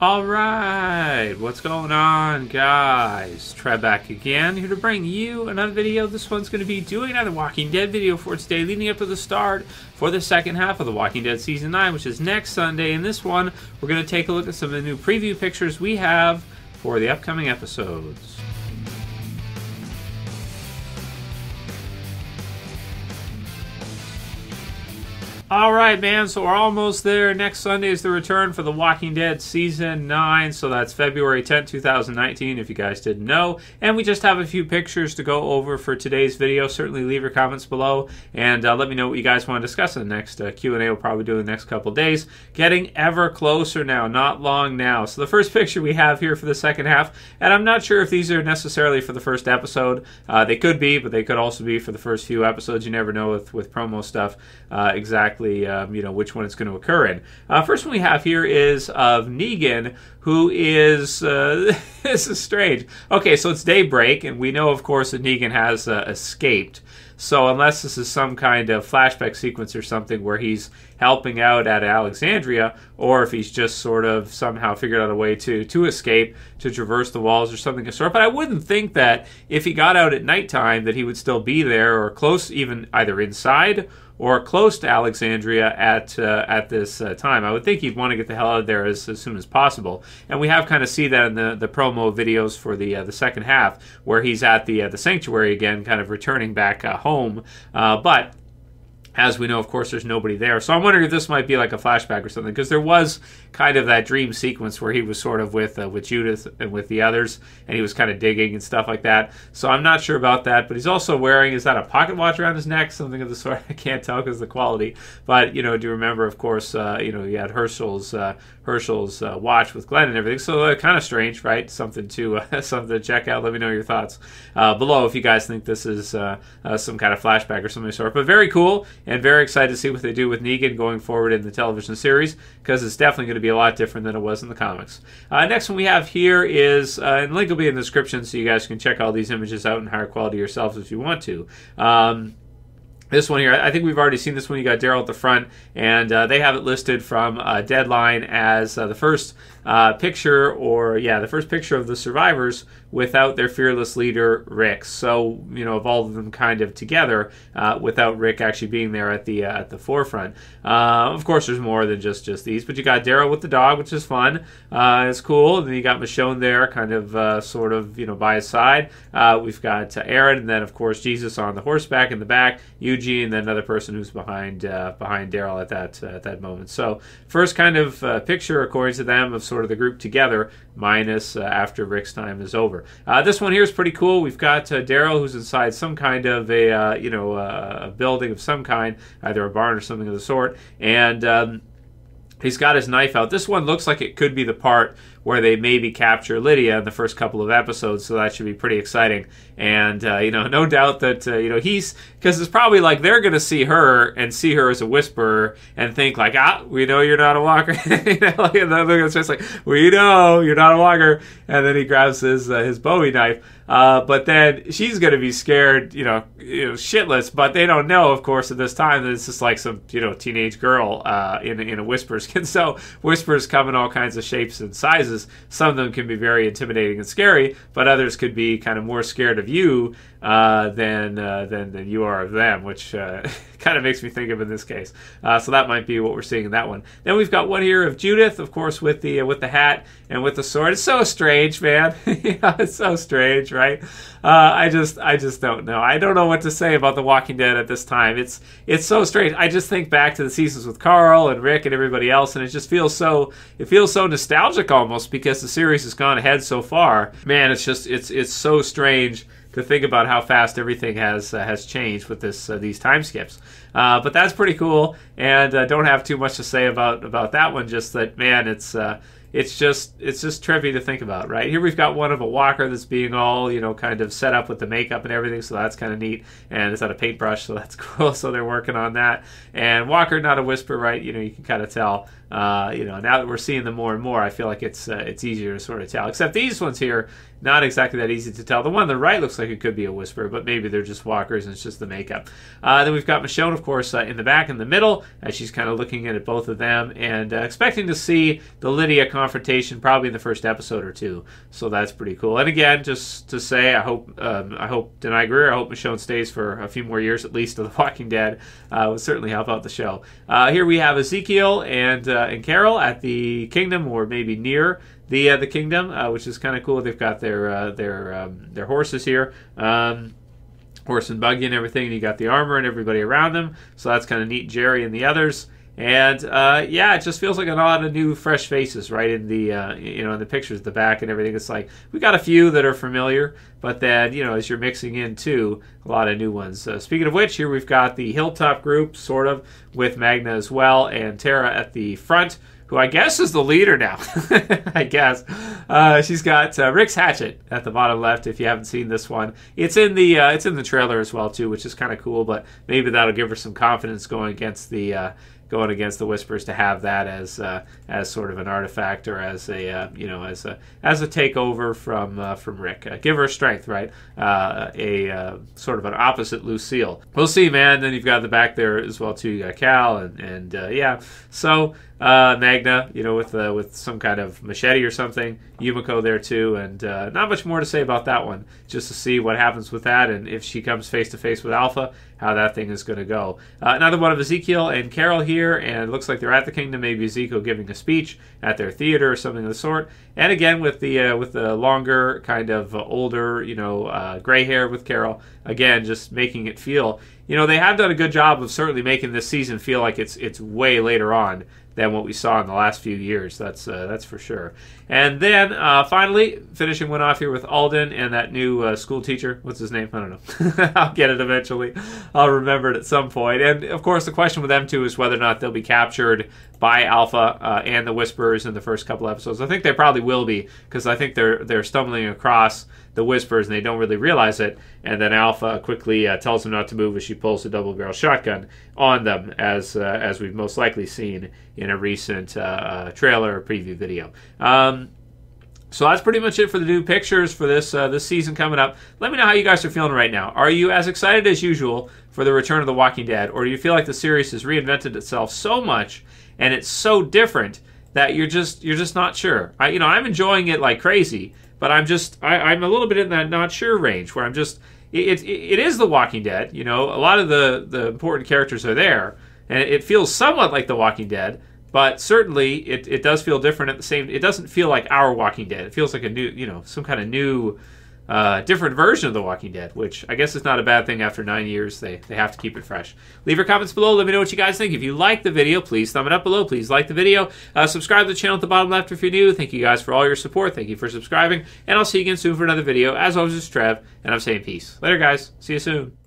Alright, what's going on, guys? Trev back again, here to bring you another video. This one's going to be doing another Walking Dead video for today, leading up to the start for the second half of The Walking Dead Season 9, which is next Sunday. In this one, we're going to take a look at some of the new preview pictures we have for the upcoming episodes. Alright, man, so we're almost there. Next Sunday is the return for The Walking Dead Season 9, so that's February 10th, 2019, if you guys didn't know. And we just have a few pictures to go over for today's video. Certainly leave your comments below, and let me know what you guys want to discuss in the next Q&A we'll probably do in the next couple days. Getting ever closer now, not long now. So the first picture we have here for the second half, and I'm not sure if these are necessarily for the first episode. They could be, but they could also be for the first few episodes. You never know with promo stuff exactly. Which one it's going to occur in. First one we have here is of Negan, who is this is strange. Okay, so it's daybreak, and we know, of course, that Negan has escaped. So unless this is some kind of flashback sequence or something where he's helping out at Alexandria, or if he's just sort of somehow figured out a way to escape, to traverse the walls or something of sort. But I wouldn't think that if he got out at nighttime that he would still be there or close, even either inside or close to Alexandria at this time. I would think he'd want to get the hell out of there as soon as possible. And we have kind of see that in the promo videos for the second half, where he's at the sanctuary again, kind of returning back home. But as we know, of course, there's nobody there. So I'm wondering if this might be like a flashback or something, because there was kind of that dream sequence where he was sort of with Judith and with the others, and he was kind of digging and stuff like that. So I'm not sure about that, but he's also wearing, is that a pocket watch around his neck? Something of the sort. I can't tell because of the quality. But, do you remember, of course, he had Herschel's watch with Glenn and everything. So kind of strange, right? Something to check out. Let me know your thoughts below if you guys think this is some kind of flashback or something of the sort. But very cool. And very excited to see what they do with Negan going forward in the television series, because it's definitely going to be a lot different than it was in the comics. Next one we have here is, and link will be in the description so you guys can check all these images out in higher quality yourselves if you want to. This one here, I think we've already seen this one. You got Daryl at the front, and they have it listed from Deadline as the first picture, the first picture of the survivors without their fearless leader, Rick. So, of all of them kind of together, without Rick actually being there at the forefront. Of course, there's more than just these, but you got Daryl with the dog, which is fun. It's cool. And then you got Michonne there, kind of, by his side. We've got Aaron, and then, of course, Jesus on the horseback in the back, Eugene, and then another person who's behind Daryl at that moment. So, first kind of picture, according to them, of sort of the group together, minus after Rick's time is over. This one here is pretty cool. We've got Daryl, who's inside some kind of a building of some kind, either a barn or something of the sort, and he's got his knife out. This one looks like it could be the part where they maybe capture Lydia in the first couple of episodes, so that should be pretty exciting. And, no doubt that, he's, because it's probably like they're going to see her as a whisperer and think like, we know you're not a walker. It's just like, we know you're not a walker. And then he grabs his Bowie knife. But then she's going to be scared, shitless. But they don't know, of course, at this time that it's just like some, teenage girl in a whisper skin. So whispers come in all kinds of shapes and sizes. Some of them can be very intimidating and scary, but others could be kind of more scared of you than you are of them, which kind of makes me think of in this case. So that might be what we're seeing in that one. Then we've got one here of Judith, of course, with the hat and with the sword. It's so strange, man. It's so strange, right? I just don't know. I don't know what to say about The Walking Dead at this time. It's so strange. I just think back to the seasons with Carl and Rick and everybody else, and it just feels so nostalgic almost, because the series has gone ahead so far. Man, it's so strange to think about how fast everything has changed with these time skips. But that's pretty cool, and don't have too much to say about that one. Just that, man, it's just trippy to think about, right? Here we've got one of a walker that's being all, kind of set up with the makeup and everything, so that's kind of neat. And it's on a paintbrush, so that's cool. So they're working on that. And Walker, not a whisper, right? You can kind of tell Now that we're seeing them more and more, I feel like it's easier to sort of tell. Except these ones here, not exactly that easy to tell. The one on the right looks like it could be a Whisper, but maybe they're just walkers and it's just the makeup. Then we've got Michonne, of course, in the back in the middle, as she's kind of looking at both of them and expecting to see the Lydia confrontation probably in the first episode or two. So that's pretty cool. And again, just to say, I hope Denai Greer, I hope Michonne stays for a few more years at least of The Walking Dead. Would certainly help out the show. Here we have Ezekiel and Carol at the kingdom, or maybe near the kingdom, which is kind of cool. They've got their horses here, horse and buggy and everything. And you got the armor and everybody around them, so that's kind of neat. Jerry and the others, and yeah, it just feels like a lot of new, fresh faces, right? In the in the pictures, the back and everything. It's like we got a few that are familiar, but then as you're mixing in too, a lot of new ones. Speaking of which, here we've got the Hilltop group, sort of, with Magna as well, and Tara at the front, who I guess is the leader now. I guess. She's got Rick's hatchet at the bottom left, if you haven't seen this one. It's in the trailer as well, too, which is kind of cool, but maybe that'll give her some confidence going against the Whispers, to have that as sort of an artifact, or as a as a takeover from Rick. Give her strength, right? A sort of an opposite Lucille. We'll see, man. Then you've got the back there as well too. You got Cal and yeah. So Magna, with some kind of machete or something. Yumiko there too, and not much more to say about that one. Just to see what happens with that, and if she comes face to face with Alpha, how that thing is going to go. Another one of Ezekiel and Carol here, and it looks like they're at the kingdom. Maybe Ezekiel giving a speech at their theater or something of the sort. And again with the longer, kind of older, gray hair with Carol. Again, just making it feel. They have done a good job of certainly making this season feel like it's way later on than what we saw in the last few years. That's for sure. And then finally, finishing one off here with Alden and that new school teacher. What's his name? I don't know. I'll get it eventually. I'll remember it at some point. And of course, the question with them too is whether or not they'll be captured by Alpha and the Whisperers in the first couple episodes. I think they probably will be, because I think they're stumbling across the Whisperers and they don't really realize it, and then Alpha quickly tells them not to move as she pulls the double-barrel shotgun on them, as we've most likely seen in a recent trailer or preview video. So that's pretty much it for the new pictures for this season coming up. Let me know how you guys are feeling right now. Are you as excited as usual for the return of The Walking Dead, or do you feel like the series has reinvented itself so much and it's so different that you're just not sure? I'm enjoying it like crazy, but I'm a little bit in that not sure range where I'm just it is The Walking Dead. A lot of the important characters are there, and it feels somewhat like The Walking Dead. But certainly, it does feel different at the same. It doesn't feel like our Walking Dead. It feels like a new, some kind of new, different version of The Walking Dead, which I guess is not a bad thing after 9 years. They have to keep it fresh. Leave your comments below. Let me know what you guys think. If you like the video, please thumb it up below. Please like the video. Subscribe to the channel at the bottom left if you're new. Thank you guys for all your support. Thank you for subscribing. And I'll see you again soon for another video. As always, it's Trev, and I'm saying peace. Later, guys. See you soon.